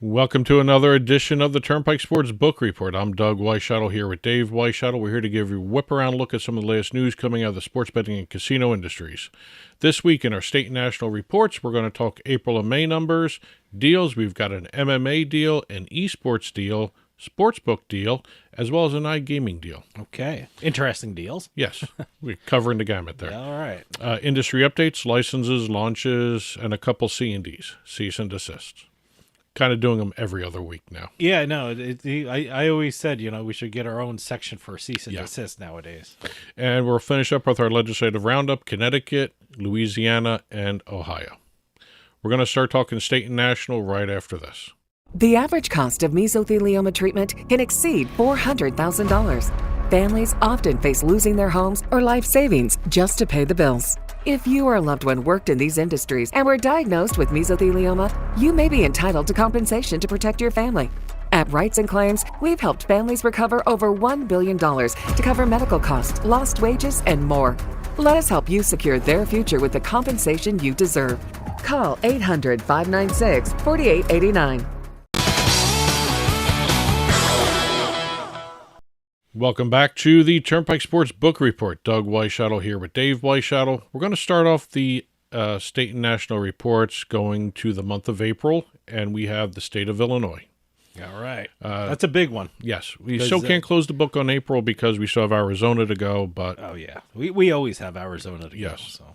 Welcome to another edition of the Turnpike Sports Book Report. I'm Doug Weischadle here with Dave Weischadle. We're here to give you a whip-around look at some of the latest news coming out of the sports betting and casino industries. This week in our state and national reports, we're going to talk April and May numbers, deals. We've got an MMA deal, an esports deal, sportsbook deal, as well as an iGaming deal. Okay. Interesting deals. Yes, we're covering the gamut there. All right. Industry updates, licenses, launches, and a couple C&Ds, cease and desists. Kind of doing them every other week now. Yeah, no, I always said, we should get our own section for cease and desist nowadays. And we'll finish up with our legislative roundup, Connecticut, Louisiana, and Ohio. We're going to start talking state and national right after this. The average cost of mesothelioma treatment can exceed $400,000. Families often face losing their homes or life savings just to pay the bills. If you or a loved one worked in these industries and were diagnosed with mesothelioma, you may be entitled to compensation to protect your family. At Rights and Claims, we've helped families recover over $1 billion to cover medical costs, lost wages, and more. Let us help you secure their future with the compensation you deserve. Call 800-596-4889. Welcome back to the Turnpike Sports Book Report. Doug Weischadle here with Dave Weischadle. We're going to start off the state and national reports going to the month of April, and we have the state of Illinois. All right. That's a big one. Yes. We still can't close the book on April because we still have Arizona to go, but... Oh, yeah. We always have Arizona to go. So.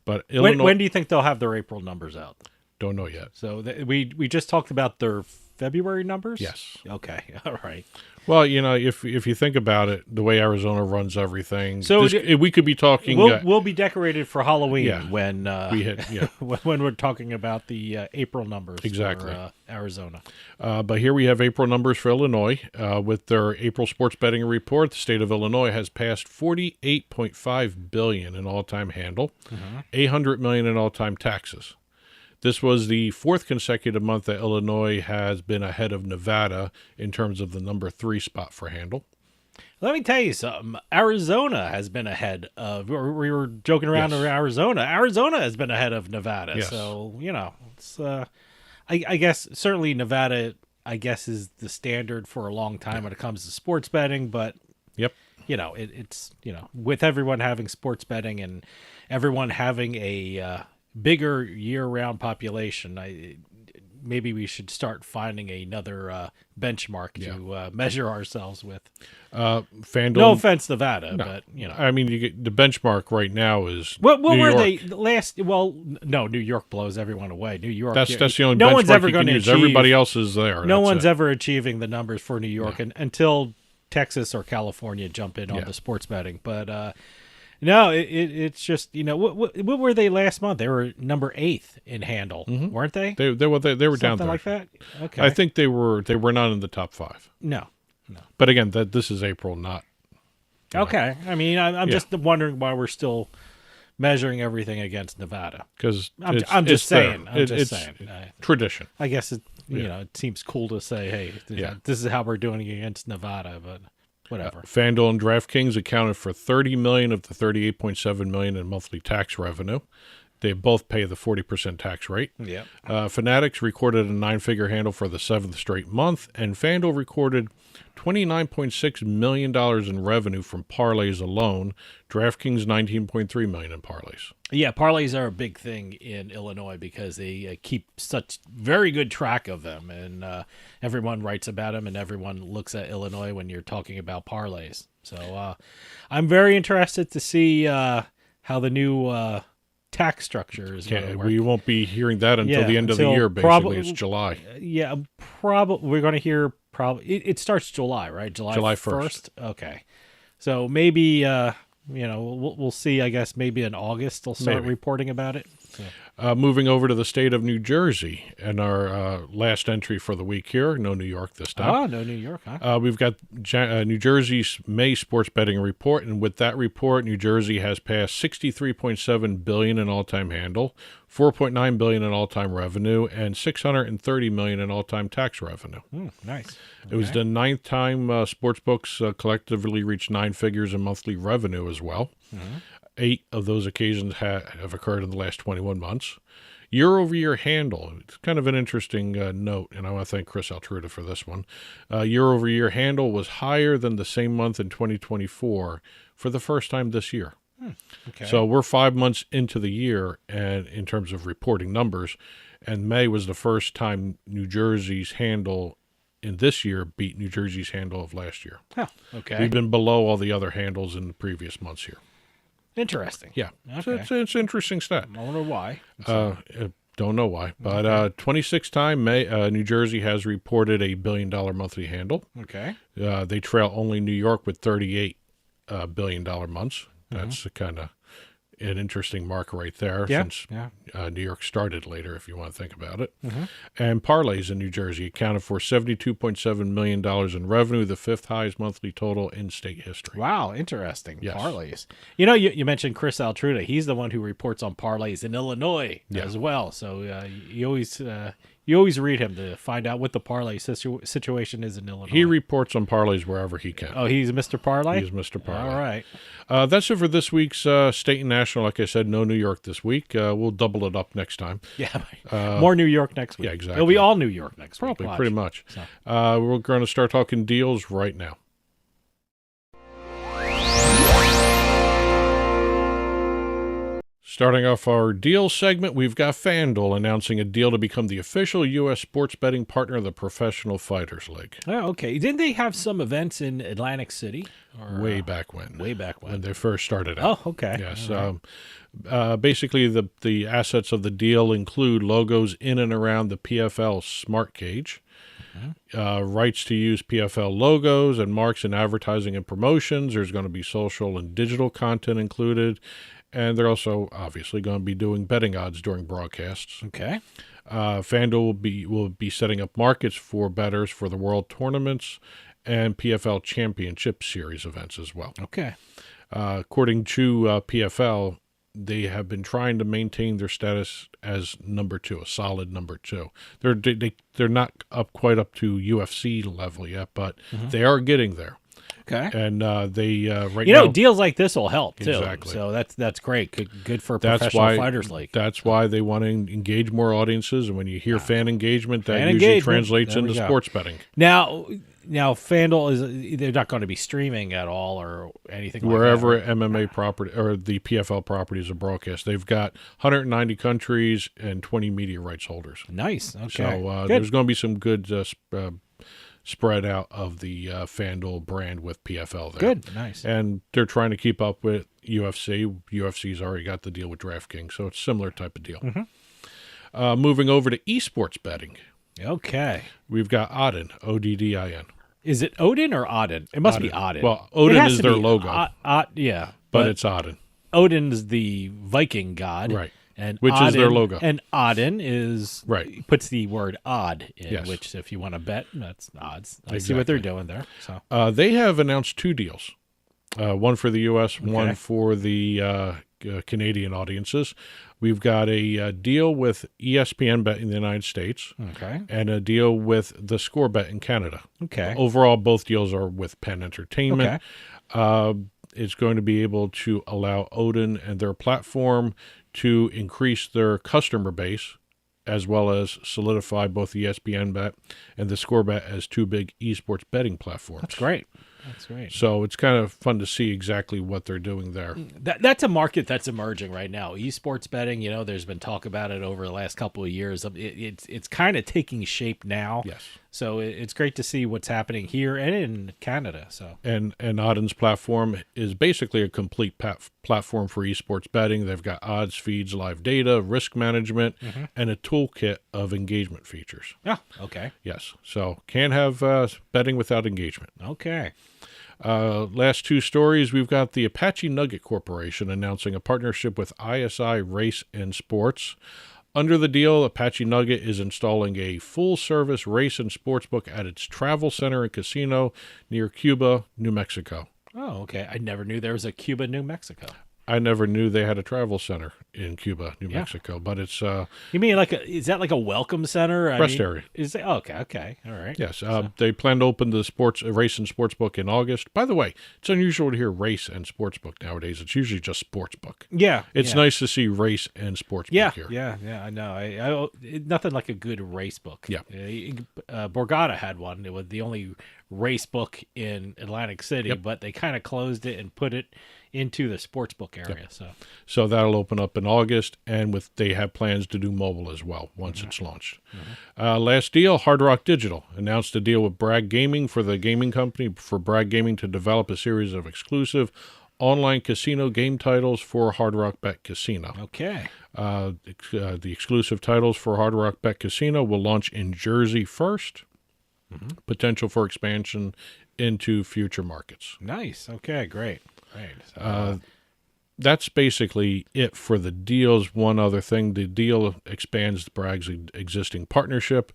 But Illinois... When do you think they'll have their April numbers out? Don't know yet. So we just talked about their February numbers? Yes. Okay. All right. Well, if you think about it, the way Arizona runs everything, so we could be talking. We'll be decorated for Halloween when we hit. Yeah. when we're talking about the April numbers. Exactly. For Arizona. But here we have April numbers for Illinois with their April sports betting report. The state of Illinois has passed $48.5 billion in all-time handle, $800 million in all-time taxes. This was the fourth consecutive month that Illinois has been ahead of Nevada in terms of the number 3 spot for handle. Let me tell you something. Arizona has been ahead of, we were joking around over Arizona. Arizona has been ahead of Nevada. Yes. So, it's, I guess certainly Nevada, is the standard for a long time when it comes to sports betting, but it's with everyone having sports betting and everyone having a, bigger year-round population, maybe we should start finding another benchmark to measure ourselves with. Fanduel, no offense, Nevada, but I mean, you get the benchmark right now is what New were York. they last? Well, no, New York blows everyone away. New York. That's the only no benchmark one's ever you going can to use. achieve. Everybody else is there. No one's ever achieving the numbers for New York until Texas or California jump in on the sports betting, but. No, it's just what were they last month? They were number 8 in handle, weren't they? They were down there. Something like that. Okay, I think they were not in the top 5. No. But again, this is April, not. Okay, I mean, I'm just wondering why we're still measuring everything against Nevada. Because I'm just saying. It's tradition. I guess it seems cool to say, hey, this is how we're doing it against Nevada, but. Whatever. Fanduel and DraftKings accounted for $30 million of the $38.7 million in monthly tax revenue. They both pay the 40% tax rate. Yeah. Fanatics recorded a 9-figure handle for the 7th straight month, and FanDuel recorded $29.6 million in revenue from parlays alone. DraftKings $19.3 million in parlays. Yeah, parlays are a big thing in Illinois because they keep such very good track of them, and everyone writes about them, and everyone looks at Illinois when you're talking about parlays. So I'm very interested to see how the new tax structure is going to work. We won't be hearing that until the end of the year, basically. It's July. Yeah, probably we're going to hear it starts July, right? July 1st. Okay. So maybe we'll see, I guess maybe in August they'll start reporting about it. So. Moving over to the state of New Jersey, and our last entry for the week here. No New York this time. Oh, no New York, huh? We've got New Jersey's May sports betting report, and with that report, New Jersey has passed $63.7 billion in all-time handle, $4.9 billion in all-time revenue, and $630 million in all-time tax revenue. Nice. Okay. It was the 9th time sportsbooks collectively reached 9 figures in monthly revenue as well. 8 of those occasions have occurred in the last 21 months. Year-over-year handle. It's kind of an interesting note, and I want to thank Chris Altruda for this one. Year-over-year handle was higher than the same month in 2024 for the first time this year. Okay. So we're 5 months into the year, and in terms of reporting numbers, and May was the first time New Jersey's handle in this year beat New Jersey's handle of last year. Huh. Okay. We've been below all the other handles in the previous months here. Interesting. Yeah. Okay. It's an interesting stat. I wonder why. Don't know why, but 26th time New Jersey has reported a $1 billion monthly handle. Okay. They trail only New York with $38 billion months. That's kind of an interesting mark right there, since New York started later, if you want to think about it. And parlays in New Jersey accounted for $72.7 million in revenue, the fifth highest monthly total in state history. Wow, interesting. Yes. Parlays. You know, you mentioned Chris Altruda. He's the one who reports on parlays in Illinois as well. So you always read him to find out what the parlay situation is in Illinois. He reports on parlays wherever he can. Oh, he's Mr. Parlay? He's Mr. Parlay. All right. That's it for this week's State and National. Like I said, no New York this week. We'll double it up next time. Yeah, more New York next week. Yeah, exactly. It'll be all New York next week. Probably, pretty much. So. We're going to start talking deals right now. Starting off our deal segment, we've got Fanduel announcing a deal to become the official U.S. sports betting partner of the Professional Fighters League. Oh, okay. Didn't they have some events in Atlantic City? Way back when. When they first started out. Oh, okay. Yes. Basically, the assets of the deal include logos in and around the PFL Smart Cage, rights to use PFL logos and marks in advertising and promotions. There's going to be social and digital content included. And they're also obviously going to be doing betting odds during broadcasts. Okay. FanDuel will be setting up markets for bettors for the World Tournaments and PFL Championship Series events as well. Okay. According to PFL, they have been trying to maintain their status as number two, a solid number two. They're not quite up to UFC level yet, but they are getting there. Okay. And they now, deals like this will help too. Exactly. So that's great. Good for Professional Fighters League. That's why they want to engage more audiences. And when you hear fan engagement, that usually translates into sports betting. Now FanDuel they're not going to be streaming at all or anything like wherever that. MMA property or the PFL properties are broadcast. They've got 190 countries and 20 media rights holders. Nice. Okay. So there's going to be some good spread out of the FanDuel brand with PFL there. Good, nice. And they're trying to keep up with UFC. UFC's already got the deal with DraftKings, so it's a similar type of deal. Moving over to esports betting. Okay. We've got Oddin, Oddin. Is it Oddin or Oddin? It must be Oddin. Well, Oddin is their logo. Yeah. But it's Oddin. Odin's the Viking god. Right. And which is their logo. And Oddin is puts the word odd in, which if you want to bet, that's odds. I see what they're doing there. So they have announced two deals, one for the U.S., one for the Canadian audiences. We've got a deal with ESPN Bet in the United States, and a deal with theScoreBet in Canada. Okay. Overall, both deals are with Penn Entertainment. It's going to be able to allow Oddin and their platform to increase their customer base, as well as solidify both ESPN Bet and theScoreBet as two big esports betting platforms. That's great. That's great. So it's kind of fun to see exactly what they're doing there. That's a market that's emerging right now. Esports betting, there's been talk about it over the last couple of years. It's kind of taking shape now. Yes. So it's great to see what's happening here and in Canada. So and Oddin's platform is basically a complete platform for esports betting. They've got odds feeds, live data, risk management, and a toolkit of engagement features. Yeah. Okay. Yes. So can't have betting without engagement. Okay. Last two stories, we've got the Apache Nugget Corporation announcing a partnership with ISI Race and Sports. Under the deal, Apache Nugget is installing a full-service race and sportsbook at its travel center and casino near Cuba, New Mexico. Oh, okay. I never knew there was a Cuba, New Mexico. I never knew they had a travel center in Cuba, New Mexico, but it's You mean is that like a welcome center? Rest area. Is it okay, all right. Yes, they plan to open the race and sports book in August. By the way, it's unusual to hear race and sports book nowadays. It's usually just sports book. Yeah, it's nice to see race and sports book here. Yeah, I know. I nothing like a good race book. Yeah, Borgata had one. It was the only race book in Atlantic City, but they kind of closed it and put it into the sports book area. So that'll open up in August, and they have plans to do mobile as well once it's launched. Last deal, Hard Rock Digital announced a deal with Bragg Gaming for the gaming company for Bragg Gaming to develop a series of exclusive online casino game titles for Hard Rock Bet Casino. Okay. The exclusive titles for Hard Rock Bet Casino will launch in Jersey first. Potential for expansion into future markets. Nice. Okay, great. That's basically it for the deals. One other thing, the deal expands Bragg's existing partnership.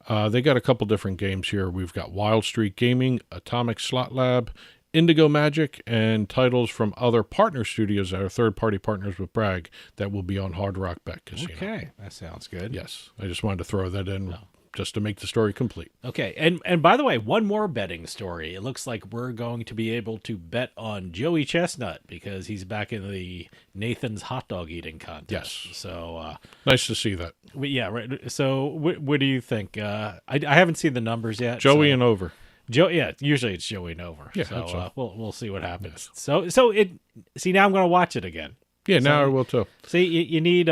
They got a couple different games here. We've got Wild Streak Gaming, Atomic Slot Lab, Indigo Magic, and titles from other partner studios that are third-party partners with Bragg that will be on Hard Rock Bet Casino. Okay, that sounds good. Yes, I just wanted to throw that in. Just to make the story complete. Okay, and by the way, one more betting story. It looks like we're going to be able to bet on Joey Chestnut because he's back in the Nathan's hot dog eating contest. Yes. So nice to see that. Yeah, right. So what do you think? I haven't seen the numbers yet. Joey and over. Usually it's Joey and over. Yeah, so we'll see what happens. Yes. So now I'm going to watch it again. Yeah, now I will too. See, you need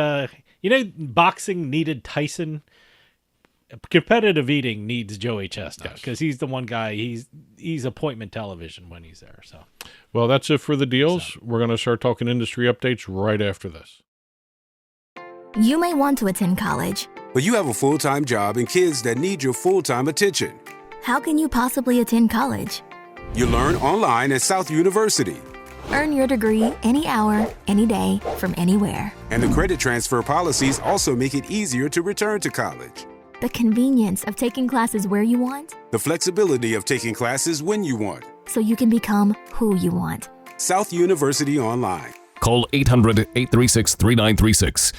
boxing needed Tyson. Competitive eating needs Joey Chestnut because he's the one guy. He's appointment television when he's there. So, well, that's it for the deals. We're going to start talking industry updates right after this. You may want to attend college, but you have a full-time job and kids that need your full-time attention. How can you possibly attend college? You learn online at South University. Earn your degree any hour, any day, from anywhere. And the credit transfer policies also make it easier to return to college. The convenience of taking classes where you want. The flexibility of taking classes when you want. So you can become who you want. South University Online. Call 800-836-3936.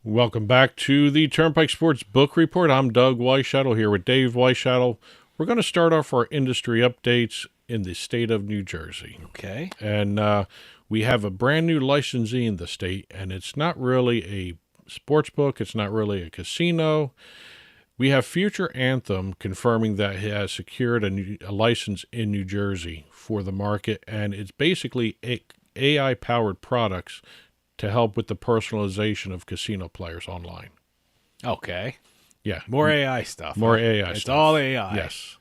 Welcome back to the Turnpike Sports Book Report. I'm Doug Weischadle here with Dave Weischadle. We're going to start off our industry updates in the state of New Jersey. Okay. And we have a brand new licensee in the state, and it's not really a sports book. It's not really a casino. We have Future Anthem confirming that it has secured a license in New Jersey for the market, and it's basically AI-powered products to help with the personalization of casino players online. Okay. Yeah. More AI stuff. More AI stuff. It's all AI. Yes.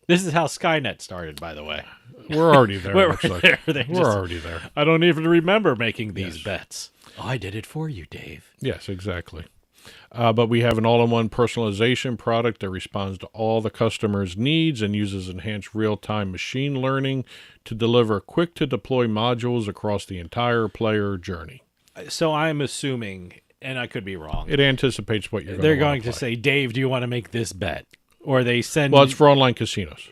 This is how Skynet started, by the way. We're already there. We're already there. I don't even remember making these bets. Oh, I did it for you, Dave. Yes, exactly. But we have an all-in-one personalization product that responds to all the customer's needs and uses enhanced real-time machine learning to deliver quick-to-deploy modules across the entire player journey. So I'm assuming, and I could be wrong, it anticipates what they're going to say, Dave, do you want to make this bet? Or they send... Well, it's for online casinos.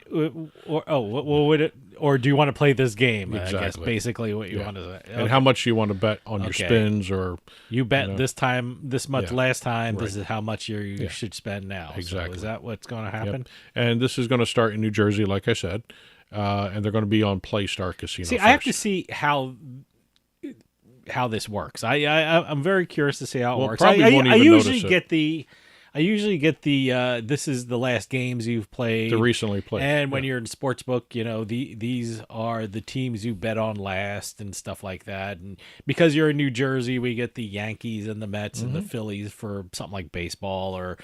Or do you want to play this game? Exactly. I guess basically what you want to say. And how much you want to bet on your spins, or you bet this time, this much last time. Right. This is how much you should spend now. Exactly. So is that what's going to happen? Yep. And this is going to start in New Jersey, like I said, and they're going to be on PlayStar Casino. See, first. I have to see how this works. I'm very curious to see how it works. I usually get I usually get the this is the last games you've played. The recently played. And when you're in sportsbook, these are the teams you bet on last and stuff like that. And because you're in New Jersey, we get the Yankees and the Mets and the Phillies for something like baseball, or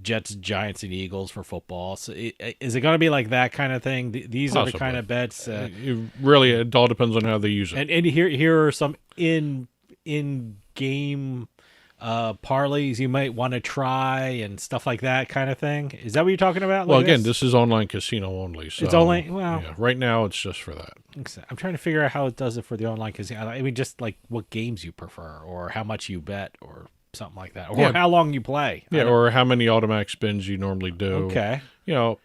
Jets, Giants, and Eagles for football. So is it going to be like that kind of thing? These Possibly. are the kind of bets. It all depends on how they use it. And here are some in game parlays you might want to try and stuff like that kind of thing. Is that what you're talking about? Well, again, this is online casino only. So it's only right now it's just for that. I'm trying to figure out how it does it for the online casino. I mean, just like what games you prefer, or how much you bet, or something like that, or how long you play. Yeah, or how many automatic spins you normally do. Okay.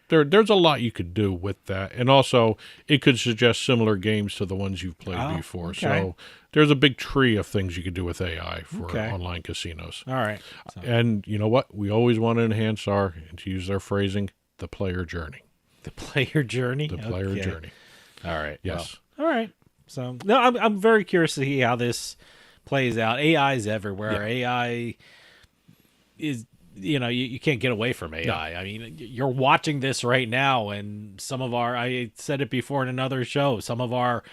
There's a lot you could do with that. And also, it could suggest similar games to the ones you've played before. Okay. So there's a big tree of things you could do with AI for online casinos. All right. And you know what? We always want to enhance and to use their phrasing, the player journey. The player journey? The player journey. All right. Yes. Well, all right. So, no, I'm very curious to see how this plays out. AI is everywhere. Yeah. AI is, you can't get away from AI. No. I mean, you're watching this right now, and I said it before in another show, some of our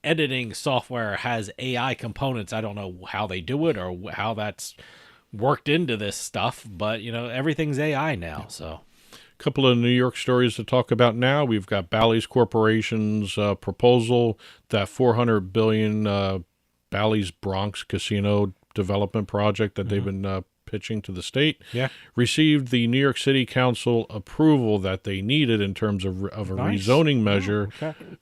editing software has AI components. I don't know how they do it or how that's worked into this stuff, but everything's AI now. So a couple of New York stories to talk about now. We've got Bally's Corporation's proposal, that $400 billion Bally's Bronx Casino development project that they've been pitching to the state, received the New York City Council approval that they needed in terms of a rezoning measure,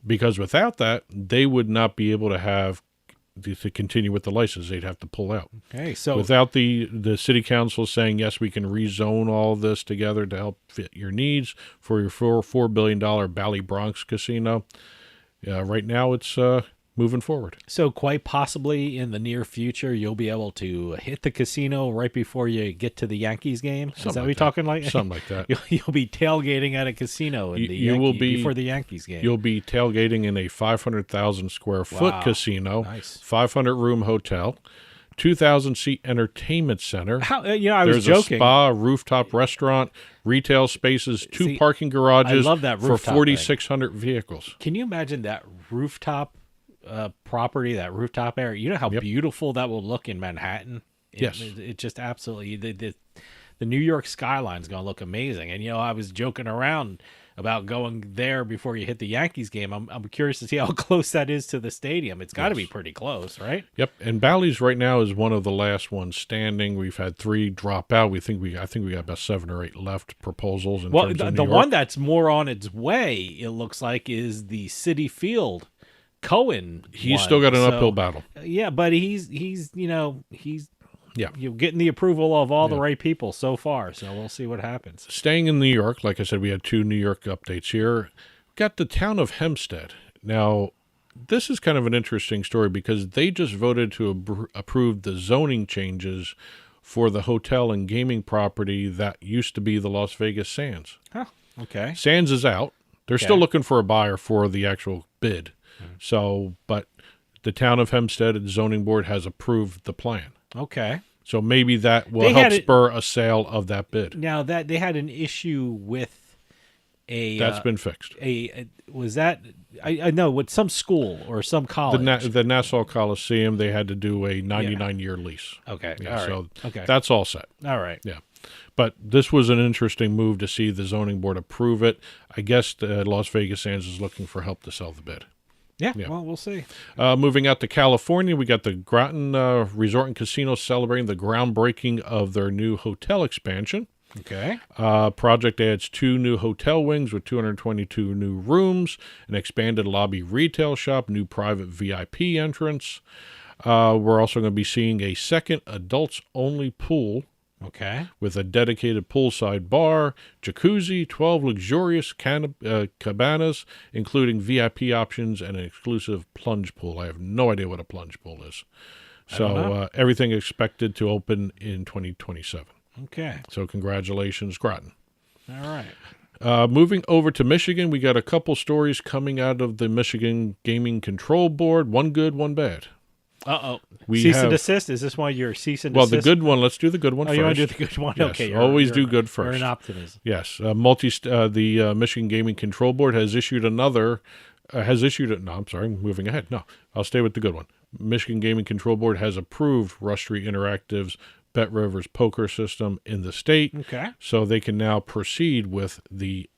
because without that, they would not be able to continue with the license. They'd have to pull out. Okay, so without the city council saying, yes, we can rezone all this together to help fit your needs for your $4 billion Bally Bronx Casino, right now it's moving forward. So quite possibly in the near future, you'll be able to hit the casino right before you get to the Yankees game. Is that what you're talking like? Something like that. You'll be tailgating at a casino before the Yankees game. You'll be tailgating in a 500,000 square foot casino, 500-room hotel, 2,000-seat entertainment center. I was joking. There's a spa, rooftop restaurant, retail spaces, two parking garages. I love that for 4,600 vehicles. Can you imagine that rooftop property, that rooftop area? You know how beautiful that will look in Manhattan? It just absolutely, the New York skyline's going to look amazing. And, I was joking around about going there before you hit the Yankees game. I'm curious to see how close that is to the stadium. It's got to be pretty close, right? Yep. And Bally's right now is one of the last ones standing. We've had 3 drop out. I think we got about 7 or 8 left proposals. In terms of New York. One that's more on its way, it looks like, is the City Field Cohen. He's still got an uphill battle. Yeah, but he's getting the approval of all the right people so far. So we'll see what happens. Staying in New York, like I said, we had 2 New York updates here. Got the town of Hempstead. Now, this is kind of an interesting story because they just voted to approve the zoning changes for the hotel and gaming property that used to be the Las Vegas Sands. Huh. Okay. Sands is out. They're still looking for a buyer for the actual bid. So, but the town of Hempstead and zoning board has approved the plan. Okay. So maybe that will help spur a sale of that bid. Now that they had an issue with that's been fixed. I know with some school or some college. The Nassau Coliseum, they had to do a 99-year lease. Okay. Yeah, all right. So that's all set. All right. Yeah. But this was an interesting move to see the zoning board approve it. I guess the Las Vegas Sands is looking for help to sell the bid. Yeah, well, we'll see. Moving out to California, we got the Groton Resort and Casino celebrating the groundbreaking of their new hotel expansion. Okay. Project adds 2 new hotel wings with 222 new rooms, an expanded lobby retail shop, new private VIP entrance. We're also going to be seeing a second adults-only pool. Okay. With a dedicated poolside bar, jacuzzi, 12 luxurious cabanas, including VIP options and an exclusive plunge pool. I have no idea what a plunge pool is. So everything expected to open in 2027. Okay. So congratulations, Groton. All right. Moving over to Michigan, we got a couple stories coming out of the Michigan Gaming Control Board. One good, one bad. Cease and desist? Is this one your cease and desist? Well, the good one. Let's do the good one first. You want to do the good one? Yes, Okay. Always do good first. You're an optimist. Yes. The Michigan Gaming Control Board has issued another. Moving ahead. No, I'll stay with the good one. Michigan Gaming Control Board has approved Rush Street Interactive's Bet Rivers poker system in the state. Okay. So they can now proceed with the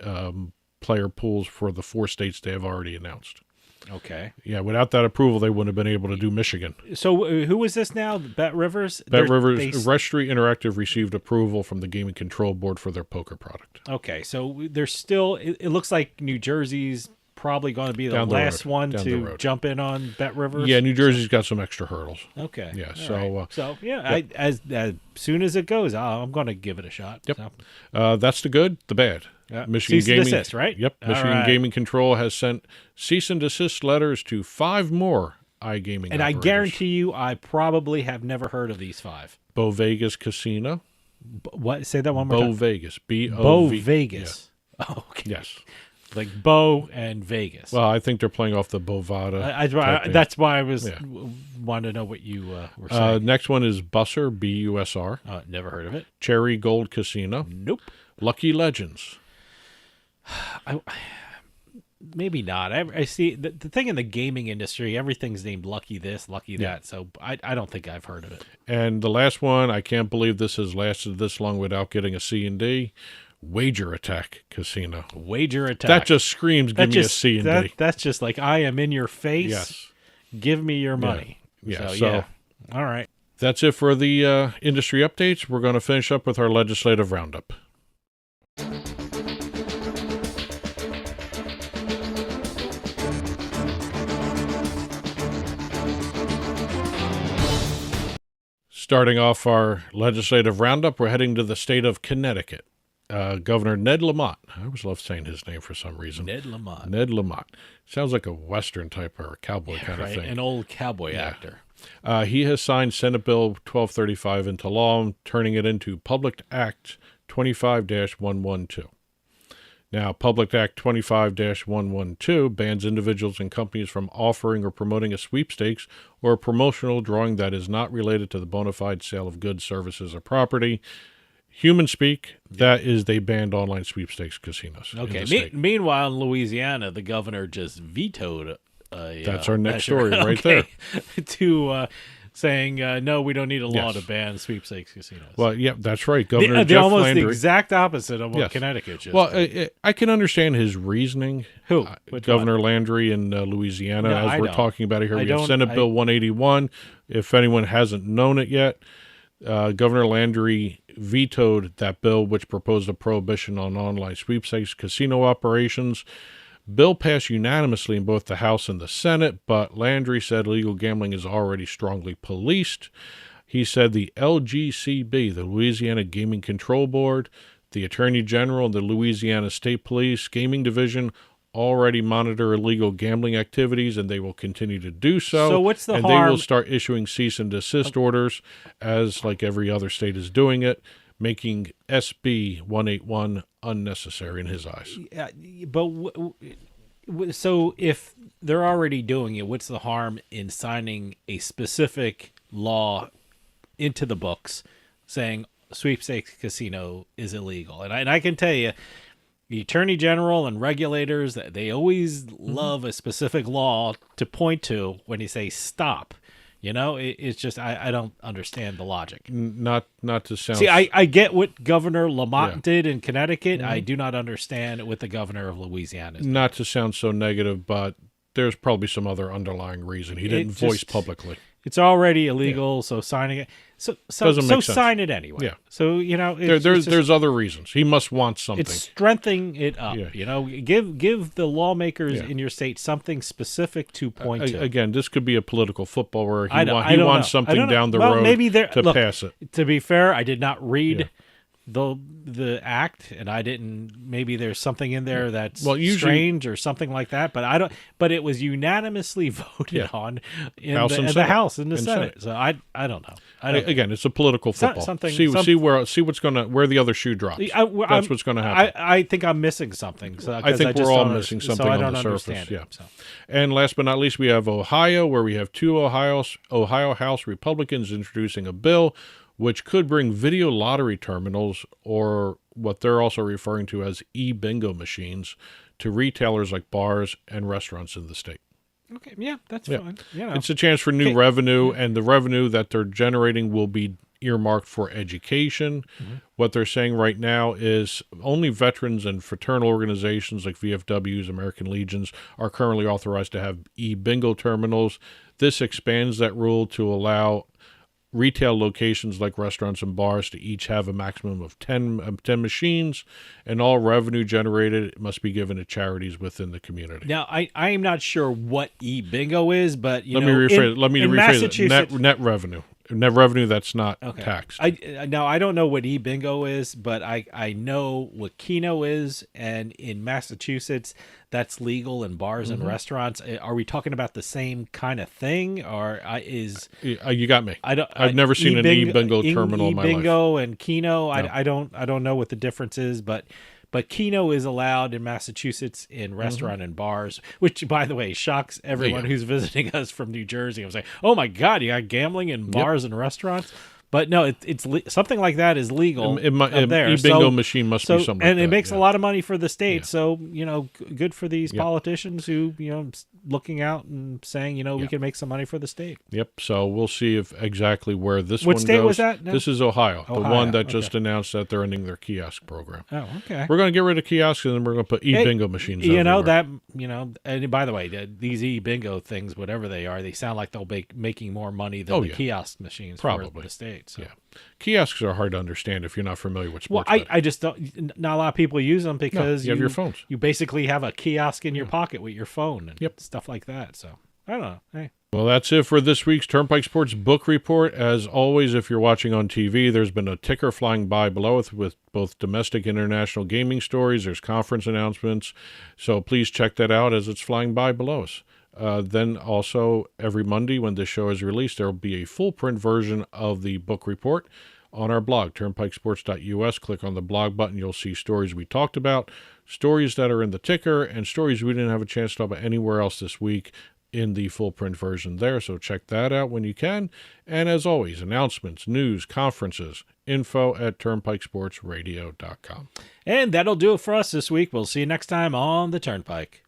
player pools for the 4 states they have already announced. Okay. Yeah, without that approval, they wouldn't have been able to do Michigan. So who is this now? Bet Rivers? Rush Street Interactive received approval from the Gaming Control Board for their poker product. Okay, so there's still, it looks like New Jersey's probably going to be the last one to jump in on Bet Rivers. Yeah, New Jersey's got some extra hurdles. Okay. Yeah, yep. As soon as it goes, I'm going to give it a shot. Yep. So. That's the good, the bad. Michigan cease Gaming, and desist, right? Yep. Michigan Gaming Control has sent cease and desist letters to 5 more iGaming and operators. I guarantee you, I probably have never heard of these 5. Bo Vegas Casino. What? Say that one more time. Bo Vegas. Bo Vegas. Yeah. Oh, okay. Yes. Like Bo and Vegas. Well, I think they're playing off the Bovada. That's why I was wanted to know what you were saying. Next one is Busser, BUSR. Never heard of it. Cherry Gold Casino. Nope. Lucky Legends. Maybe not. I see the thing in the gaming industry, everything's named Lucky this, Lucky that. So I don't think I've heard of it. And the last one, I can't believe this has lasted this long without getting a C&D. Wager Attack Casino. Wager Attack. That just screams, give me a C&D. That's just like, I am in your face. Yes. Give me your money. Yeah. So all right. That's it for the industry updates. We're going to finish up with our legislative roundup. Starting off our legislative roundup, we're heading to the state of Connecticut. Governor Ned Lamont. I always love saying his name for some reason. Ned Lamont. Ned Lamont. Sounds like a Western type or a cowboy kind of thing. An old cowboy actor. He has signed Senate Bill 1235 into law, turning it into Public Act 25-112. Now, Public Act 25-112 bans individuals and companies from offering or promoting a sweepstakes or a promotional drawing that is not related to the bona fide sale of goods, services, or property. Human speak, that is they banned online sweepstakes casinos. Okay. Meanwhile, in Louisiana, the governor just vetoed that's our next measure. story right there. To saying, no, we don't need a law to ban sweepstakes casinos. Well, yeah, that's right. Governor the Jeff almost Landry. the exact opposite of what Connecticut just did. I can understand his reasoning. Who? Governor Landry in Louisiana, No, we're talking about it here. We have Senate Bill 181. If anyone hasn't known it yet, Governor Landry vetoed that bill, which proposed a prohibition on online sweepstakes casino operations. Bill passed unanimously in both the House and the Senate, but Landry said legal gambling is already strongly policed. He said the LGCB, the Louisiana Gaming Control Board, the Attorney General, and the Louisiana State Police Gaming Division already monitor illegal gambling activities, and they will continue to do so. So what's the harm? And they will start issuing cease and desist orders, as like every other state is doing it, making SB 181 unnecessary in his eyes. But so if they're already doing it, what's the harm in signing a specific law into the books saying sweepstakes casino is illegal? And I can tell you, the Attorney General and regulators, they always love a specific law to point to when you say stop. You know, it's just I don't understand the logic. Not to sound. See, I get what Governor Lamont did in Connecticut. I do not understand what the governor of Louisiana is. Not to sound so negative, but there's probably some other underlying reason he didn't voice publicly. It's already illegal, so signing it. So sign it anyway. Yeah. So there's other reasons. He must want something. It's strengthening it up. Yeah. You know, give the lawmakers in your state something specific to point to. Again, this could be a political football where he wants something down the road to pass it. To be fair, I did not read the act, and I didn't. Maybe there's something in there that's usually, strange or something like that. But I don't. But it was unanimously voted on in the House and the Senate. So I don't know. Again, it's a political football. See what's where the other shoe drops. That's what's going to happen. I think I'm missing something. So I think we're all missing something on the surface. Yeah. And last but not least, we have Ohio, where we have two Ohio House Republicans introducing a bill which could bring video lottery terminals, or what they're also referring to as e-bingo machines, to retailers like bars and restaurants in the state. Okay, yeah, that's fine. It's a chance for new revenue, and the revenue that they're generating will be earmarked for education. Mm-hmm. What they're saying right now is only veterans and fraternal organizations like VFWs, American Legions, are currently authorized to have e-bingo terminals. This expands that rule to allow retail locations like restaurants and bars to each have a maximum of 10 machines, and all revenue generated must be given to charities within the community. Now, I am not sure what e-bingo is, but let me rephrase it. Net revenue. Net revenue that's not taxed. I don't know what e-bingo is, but I know what Keno is, and in Massachusetts that's legal in bars and restaurants. Are we talking about the same kind of thing, or you got me? I've never seen an e-bingo terminal in my life. E-bingo and Keno, No. I don't know what the difference is, but Keno is allowed in Massachusetts in restaurant and bars, which, by the way, shocks everyone who's visiting us from New Jersey. I was like, oh, my God, you got gambling in bars and restaurants? But no, it's something like that is legal there. E-bingo machine must be something and like it makes a lot of money for the state. Yeah. So, good for these politicians who, looking out and saying, we can make some money for the state. Yep. So we'll see exactly where this one goes. What state was that? No? This is Ohio, the one that just announced that they're ending their kiosk program. Oh, okay. We're going to get rid of kiosks, and then we're going to put e-bingo machines everywhere. And by the way, these e-bingo things, whatever they are, they sound like they'll be making more money than the kiosk machines for the state. So. Yeah. Kiosks are hard to understand if you're not familiar with sports. Well, I just don't. Not a lot of people use them because you have your phones. You basically have a kiosk in your pocket with your phone and stuff like that. So I don't know. Hey. Well, that's it for this week's Turnpike Sports Book Report. As always, if you're watching on TV, there's been a ticker flying by below with both domestic and international gaming stories. There's conference announcements. So please check that out as it's flying by below us. Then also every Monday when this show is released, there will be a full print version of the book report on our blog, turnpikesports.us. Click on the blog button. You'll see stories we talked about, stories that are in the ticker, and stories we didn't have a chance to talk about anywhere else this week in the full print version there. So check that out when you can. And as always, announcements, news, conferences, info at turnpikesportsradio.com. And that'll do it for us this week. We'll see you next time on the Turnpike.